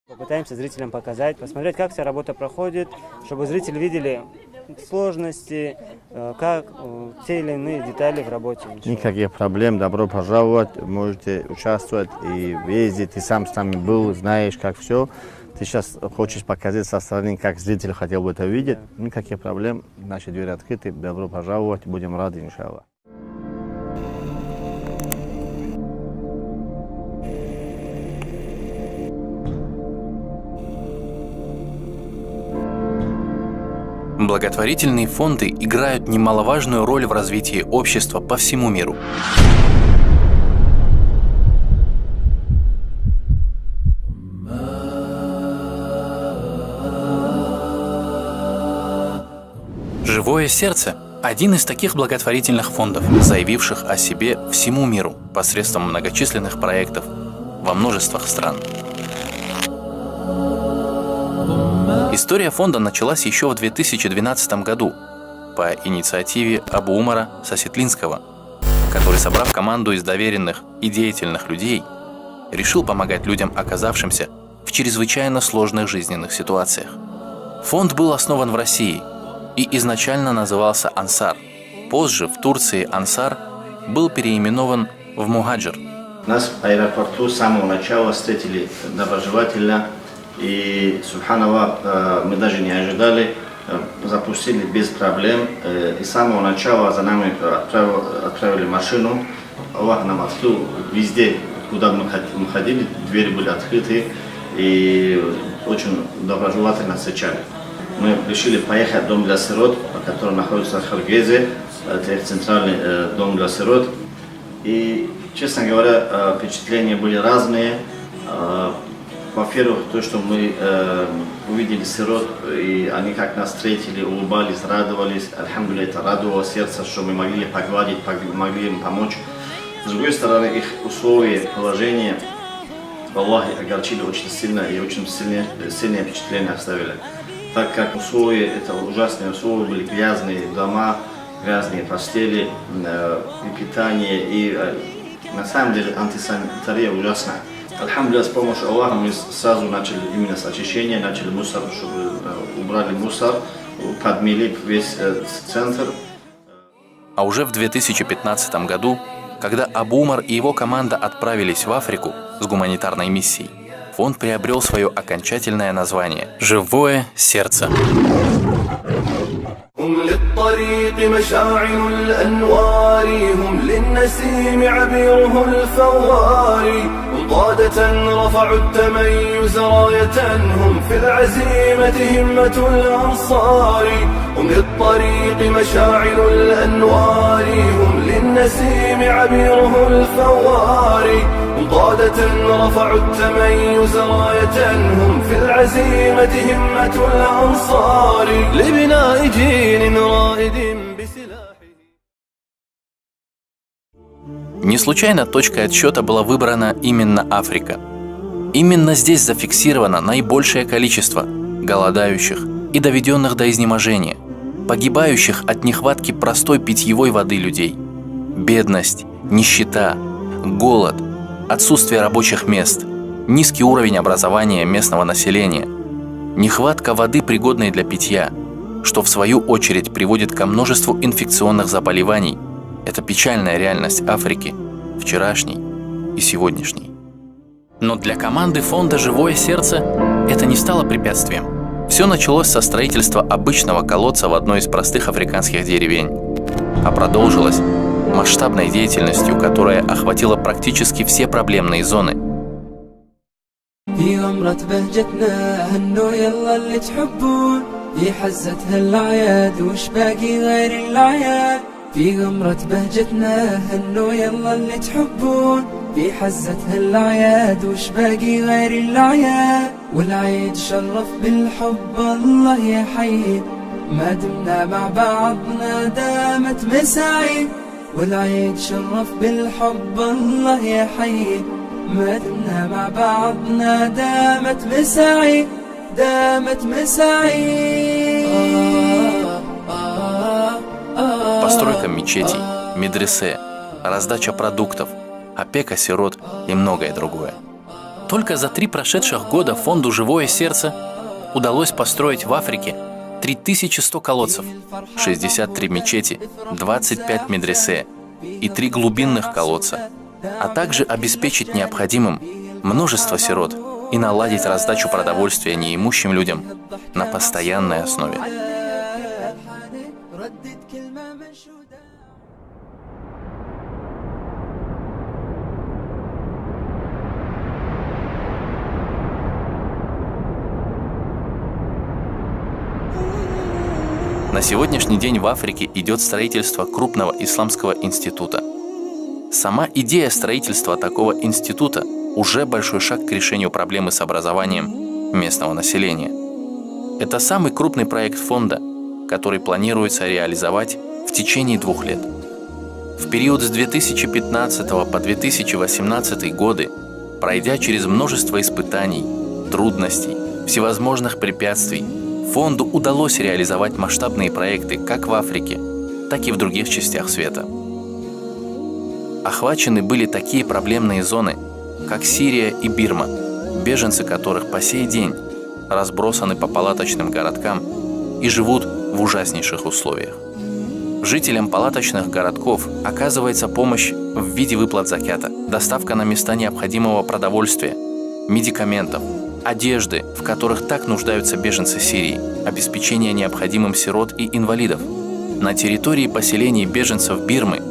Попытаемся зрителям показать, посмотреть, как вся работа проходит, чтобы зрители видели сложности, как те или иные детали в работе. Никаких проблем, добро пожаловать, можете участвовать и ездить, ты сам с нами был, знаешь, как все. Ты сейчас хочешь показать со стороны, как зритель хотел бы это видеть. Никаких проблем, наши двери открыты, добро пожаловать, будем рады, иншаллах. Благотворительные фонды играют немаловажную роль в развитии общества по всему миру. «Живое сердце» – один из таких благотворительных фондов, заявивших о себе всему миру посредством многочисленных проектов во множествах стран. История фонда началась еще в 2012 году по инициативе Абу Умара Сасетлинского, который, собрав команду из доверенных и деятельных людей, решил помогать людям, оказавшимся в чрезвычайно сложных жизненных ситуациях. Фонд был основан в России и изначально назывался «Ансар». Позже в Турции «Ансар» был переименован в «Мухаджир». Нас в аэропорту с самого начала встретили доброжелательно. И, субханаллах, мы даже не ожидали, запустили без проблем. И с самого начала за нами отправили машину. Аллах нам открыл везде, куда мы ходили, двери были открыты и очень доброжелательно встречали. Мы решили поехать в дом для сирот, который находится в Харгезе, это центральный дом для сирот. И, честно говоря, впечатления были разные. Во-первых, то, что мы увидели сирот, и они как нас встретили, улыбались, радовались. Альхамдулилля, это радовало сердце, что мы могли их погладить, могли им помочь. С другой стороны, их условия, положение, Аллахе, огорчили очень сильно и очень сильное впечатление оставили. Так как условия, это ужасные условия, были грязные дома, грязные постели, и питание, и на самом деле антисанитария ужасная. Альхамдулилля, с помощью Аллаха мы сразу начали именно с очищения, начали мусор, чтобы убрали мусор, подмели весь центр. А уже в 2015 году, когда Абу Умар и его команда отправились в Африку с гуманитарной миссией, фонд приобрел свое окончательное название «Живое сердце». هم للطريق مشاعل الأنوار هم للنسيم عبيره الفوار هم قادة رفعوا التميز راية هم في العزيمة همة الأنصار هم للطريق مشاعل الأنوار هم للنسيم عبيره الفوار هم قادة رفعوا التميز راية هم في العزيمة همة الأنصار لبناء جيل رائد بسلاحه. Не случайно точкой отсчета была выбрана именно Африка. Именно здесь зафиксировано наибольшее количество голодающих и доведенных до изнеможения, погибающих от нехватки простой питьевой воды людей. Бедность, нищета, голод, отсутствие рабочих мест, низкий уровень образования местного населения, нехватка воды, пригодной для питья, что в свою очередь приводит ко множеству инфекционных заболеваний. Это печальная реальность Африки, вчерашней и сегодняшней. Но для команды фонда «Живое сердце» это не стало препятствием. Все началось со строительства обычного колодца в одной из простых африканских деревень, а продолжилось масштабной деятельностью, которая охватила практически все проблемные зоны. في غمرة بهجتنا هنو يلا اللي تحبون في حزتها الأعياد وش باقي غير الأعياد في غمرة بهجتنا هنو يلا اللي تحبون في حزتها الأعياد وش باقي غير الأعياد والعيد شرف بالحب الله يحيي ما دمنا مع بعضنا دامت مساعي والعيد شرف بالحب الله يحيي ما دمنا مع بعضنا دامت مساعي دامت مساعي. Постройка мечетей, медресе, раздача продуктов, опека сирот и многое другое. Только за 3 прошедших года фонду «Живое сердце» удалось построить в Африке 3100 колодцев, 63 мечети, 25 медресе и 3 глубинных колодца, а также обеспечить необходимым множество сирот и наладить раздачу продовольствия неимущим людям на постоянной основе. На сегодняшний день в Африке идет строительство крупного исламского института. Сама идея строительства такого института уже большой шаг к решению проблемы с образованием местного населения. Это самый крупный проект фонда, который планируется реализовать в течение 2 лет. В период с 2015 по 2018 годы, пройдя через множество испытаний, трудностей, всевозможных препятствий, фонду удалось реализовать масштабные проекты как в Африке, так и в других частях света. Охвачены были такие проблемные зоны, как Сирия и Бирма, беженцы которых по сей день разбросаны по палаточным городкам и живут в ужаснейших условиях. Жителям палаточных городков оказывается помощь в виде выплат закята, доставка на места необходимого продовольствия, медикаментов, одежды, в которых так нуждаются беженцы Сирии, обеспечение необходимым сирот и инвалидов. На территории поселений беженцев Бирмы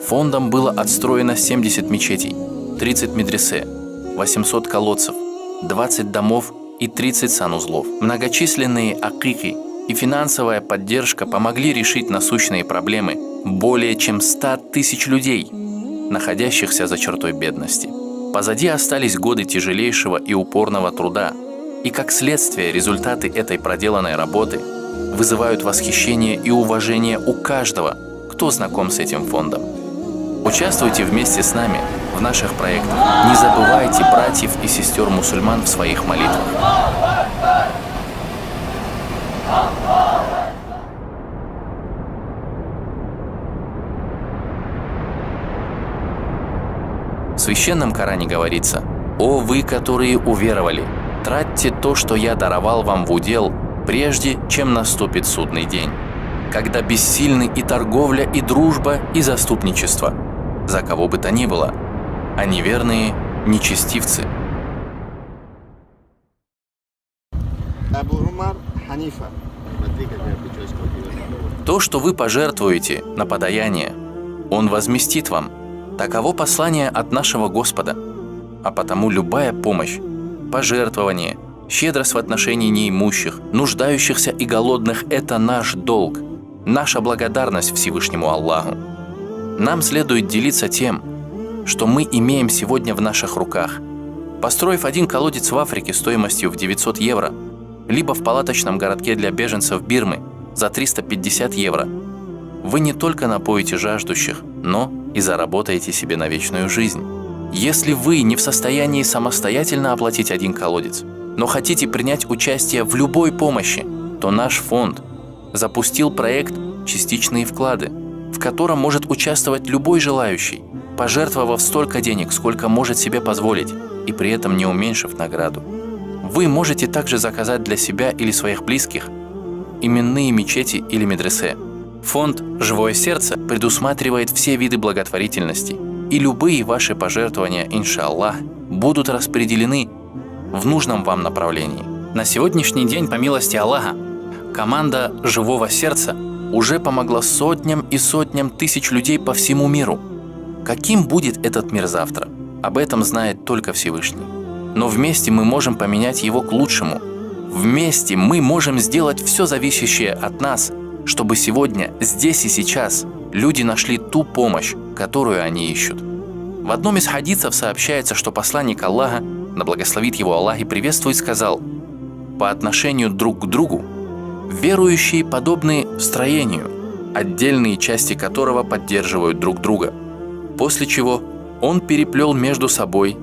фондом было отстроено 70 мечетей, 30 медресе, 800 колодцев, 20 домов и 30 санузлов. Многочисленные акики и финансовая поддержка помогли решить насущные проблемы более чем 100 тысяч людей, находящихся за чертой бедности. Позади остались годы тяжелейшего и упорного труда, и как следствие результаты этой проделанной работы вызывают восхищение и уважение у каждого, кто знаком с этим фондом. Участвуйте вместе с нами в наших проектах. Не забывайте братьев и сестер мусульман в своих молитвах. В Священном Коране говорится: «О вы, которые уверовали, тратьте то, что я даровал вам в удел, прежде чем наступит судный день, когда бессильны и торговля, и дружба, и заступничество, за кого бы то ни было, а неверные нечестивцы». То, что вы пожертвуете на подаяние, Он возместит вам. Таково послание от нашего Господа. А потому любая помощь, пожертвование, щедрость в отношении неимущих, нуждающихся и голодных – это наш долг, наша благодарность Всевышнему Аллаху. Нам следует делиться тем, что мы имеем сегодня в наших руках. Построив один колодец в Африке стоимостью в 900 евро, либо в палаточном городке для беженцев Бирмы за 350 евро, вы не только напоите жаждущих, но и заработаете себе на вечную жизнь. Если вы не в состоянии самостоятельно оплатить один колодец, но хотите принять участие в любой помощи, то наш фонд запустил проект «Частичные вклады», в котором может участвовать любой желающий, пожертвовав столько денег, сколько может себе позволить, и при этом не уменьшив награду. Вы можете также заказать для себя или своих близких именные мечети или медресе. Фонд «Живое сердце» предусматривает все виды благотворительности, и любые ваши пожертвования, иншаллах, будут распределены в нужном вам направлении. На сегодняшний день, по милости Аллаха, команда «Живого сердца» уже помогла сотням и сотням тысяч людей по всему миру. Каким будет этот мир завтра? Об этом знает только Всевышний. Но вместе мы можем поменять его к лучшему. Вместе мы можем сделать все зависящее от нас, чтобы сегодня, здесь и сейчас, люди нашли ту помощь, которую они ищут. В одном из хадисов сообщается, что посланник Аллаха, да благословит его Аллах и приветствует, сказал: по отношению друг к другу, верующие подобны строению, отдельные части которого поддерживают друг друга, после чего он переплел между собой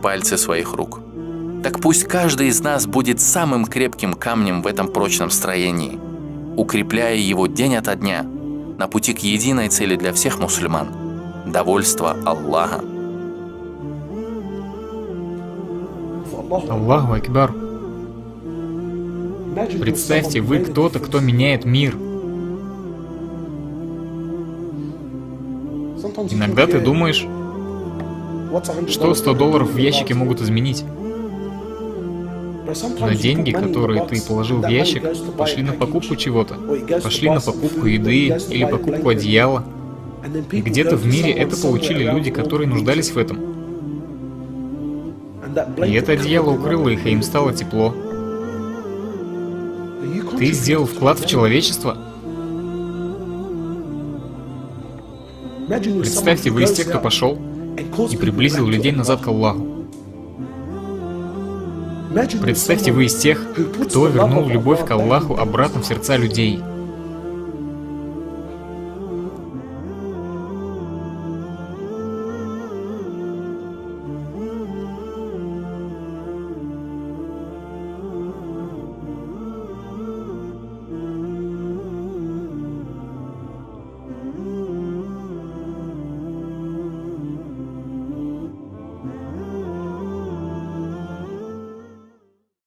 пальцы своих рук. Так пусть каждый из нас будет самым крепким камнем в этом прочном строении, укрепляя его день ото дня на пути к единой цели для всех мусульман – довольство Аллаха. Аллаху Акбар. Представьте, вы кто-то, кто меняет мир. Иногда ты думаешь, что $100 в ящике могут изменить. Но деньги, которые ты положил в ящик, пошли на покупку чего-то. Пошли на покупку еды или покупку одеяла. И где-то в мире это получили люди, которые нуждались в этом. И это одеяло укрыло их, и им стало тепло. Ты сделал вклад в человечество? Представьте, вы из тех, кто пошел и приблизил людей назад к Аллаху. Представьте, вы из тех, кто вернул любовь к Аллаху обратно в сердца людей.